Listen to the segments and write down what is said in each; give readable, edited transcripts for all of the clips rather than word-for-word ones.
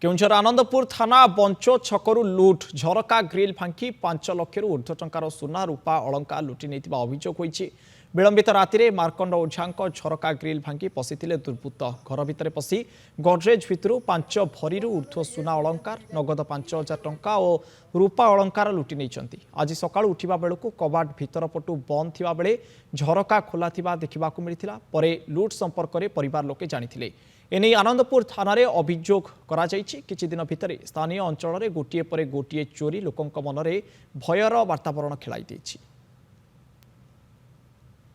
केउंझर आनंदपुर थाना बंचो छकरू लुट झरका ग्रिल फांकी 5 लाख ऊर्ध्व टंकार सुना रूपा अलंकार लुटि नहीं अभियोग होईछि। विलंबित राति मार्कंड ओझा झरका ग्रिल फांकी पशिथिले दुर्बृत्त घर भितर पशि गडरेज भितर 5 भरी ऊर्ध्व सुना अलंकार नगद 5,000 टंका और रूपा अलंकार लुटि नहीं। आज सकाळु उठिबा बेलकु कबाट भितर पटु बंद थिबा बेले झरका खोला थिबा देखिबाकु मिलिथिला। परे लुट संपर्क में परिवार लोके जानिथिले। एने आनंदपुर थाना रे अभियोग करा जायछि। किछि दिन भितर स्थानीय अंचल में गोटिए परे गोटिए चोरी लोकंक मनरे भयर वातावरण खेलाई देछि।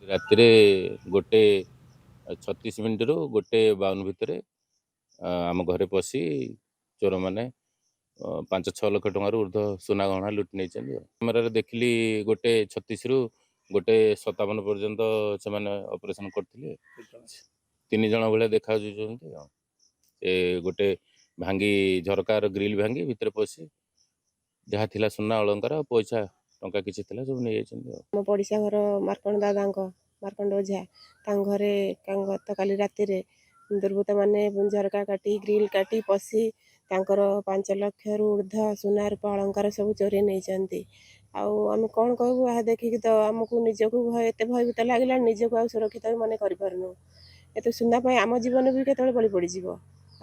रातिरे गोटे 36 मिनिट रु गोटे 52 भितर आम घरे पशि चोर मैंने 5-6 लाख टंकार ऊर्ध्व सुना गहना लुटि नहीं। कैमेरा देखिली गोटे 36 रु गोटे 57 पर्यंत से ऑपरेशन करथिले। 3 जन भाया देखा गोटे भांगी झरकार ग्रिल भांगी भितर पशि जहाँ थिला सुना अलंकार पैसा टंका किसी थिला सब नहीं जाइछन्ती। मो पड़िशा घर मार्कंड दादा मार्कंड ओझा घरे गत काली राति दुर्बृत्त माने झरका काटी ग्रिल काटी पशि 5 लाख ऊर्ध्व सुना रूपा अलंकार सब चोरी नहीं। आम कौन कहू आ देखिक तो आमको निजक एत भयभीत लगे निजक आ सुरक्षित मन करपारनु। एत सुना आम जीवन भी केत बलि पड़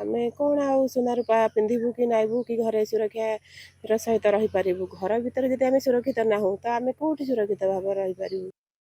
आम कौन आ सुना रूपा पिंधबू कि नाइबू कि घरे सुरक्षा सहित रहीपर घर भर जब आम सुरक्षित ना तो आम कौटी सुरक्षित भाव रहीपर।